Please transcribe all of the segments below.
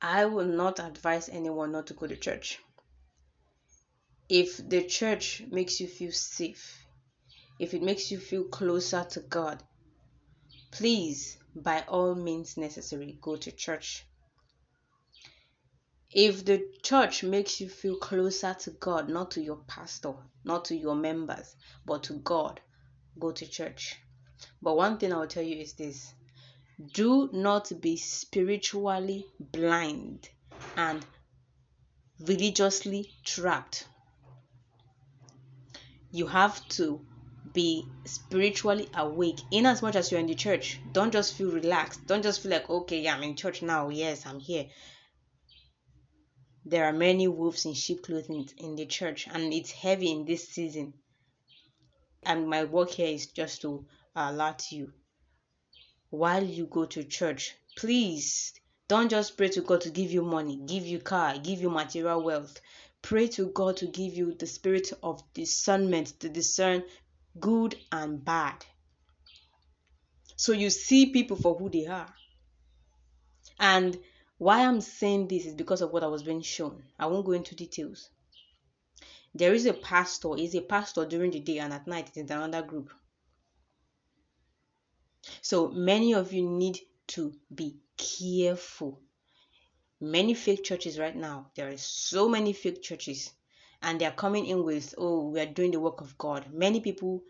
I will not advise anyone not to go to church. If the church makes you feel safe, if it makes you feel closer to God, please, by all means necessary, go to church. If the church makes you feel closer to God, not to your pastor, not to your members, but to God, go to church. But one thing I will tell you is this: do not be spiritually blind and religiously trapped. You have to be spiritually awake in as much as you're in the church. Don't just feel relaxed. Don't just feel like, okay, yeah, I'm in church now. Yes, I'm here. There are many wolves in sheep clothing in the church, and it's heavy in this season. And my work here is just to alert you. While you go to church, please don't just pray to God to give you money, give you car, give you material wealth. Pray to God to give you the spirit of discernment to discern good and bad. So you see people for who they are. And why I'm saying this is because of what I was being shown. I won't go into details. There is a pastor, he's a pastor during the day, and at night it's in another group. So many of you need to be careful. Many fake churches right now, there are so many fake churches, and they are coming in with, oh, we are doing the work of God. Many people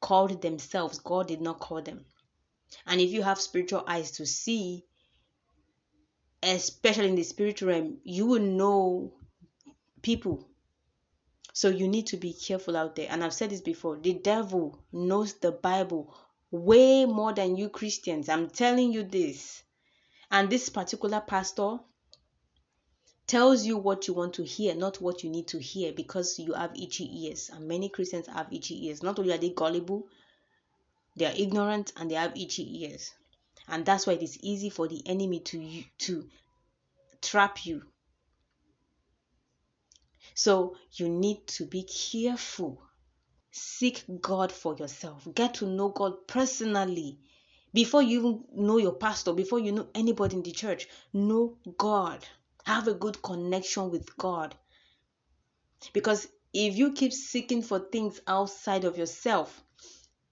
called themselves, God did not call them. And if you have spiritual eyes to see, especially in the spiritual realm, you will know people. So you need to be careful out there. And I've said this before, the devil knows the Bible way more than you Christians. I'm telling you this. And this particular pastor tells you what you want to hear, not what you need to hear, because you have itchy ears. And many Christians have itchy ears. Not only are they gullible, they are ignorant and they have itchy ears. And that's why it is easy for the enemy to trap you. So you need to be careful. Seek God for yourself. Get to know God personally. Before you even know your pastor, before you know anybody in the church, know God. Have a good connection with God. Because if you keep seeking for things outside of yourself,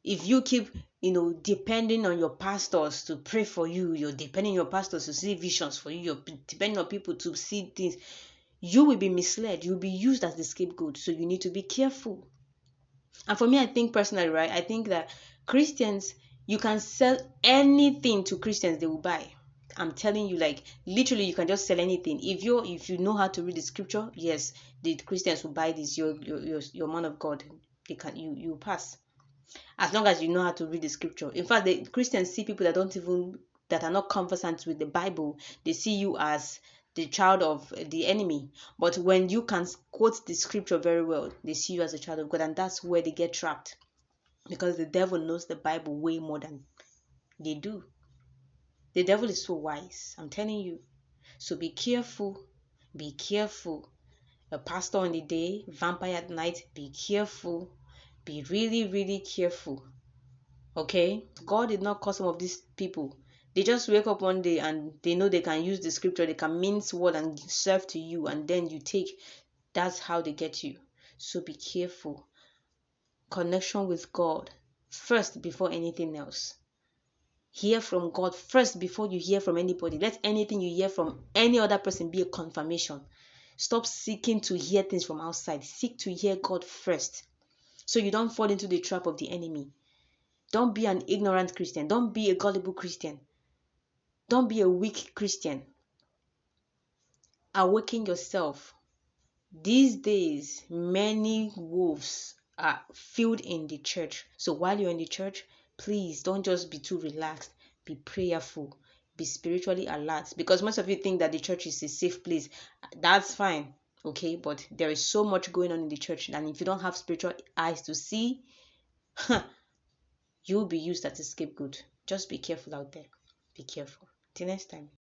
if you keep, depending on your pastors to pray for you, you're depending on your pastors to see visions for you, you're depending on people to see things, you will be misled. You'll be used as the scapegoat. So you need to be careful. And for me, I think personally, right, I think that Christians, you can sell anything to Christians, they will buy. I'm telling you, like, literally, you can just sell anything. If you know how to read the scripture, yes, the Christians will buy this. You're man of God. You pass. As long as you know how to read the scripture. In fact, the Christians see people that are not conversant with the Bible. They see you as the child of the enemy. But when you can quote the scripture very well, they see you as a child of God, and that's where they get trapped, because the devil knows the Bible way more than they do. The devil is so wise, I'm telling you. So be careful. Be careful. A pastor in the day, vampire at night. Be careful. Be really, really careful. Okay? God did not call some of these people. They just wake up one day and they know they can use the scripture, they can mince word and serve to you, and then you take. That's how they get you. So be careful. Connection with God first before anything else. Hear from God first before you hear from anybody. Let anything you hear from any other person be a confirmation. Stop seeking to hear things from outside. Seek to hear God first, so you don't fall into the trap of the enemy. Don't be an ignorant Christian. Don't be a gullible Christian. Don't be a weak Christian. Awaken yourself. These days, many wolves are filled in the church. So while you're in the church, please don't just be too relaxed. Be prayerful. Be spiritually alert. Because most of you think that the church is a safe place. That's fine. Okay, but there is so much going on in the church. And if you don't have spiritual eyes to see, you'll be used as a scapegoat. Just be careful out there. Be careful. Till next time.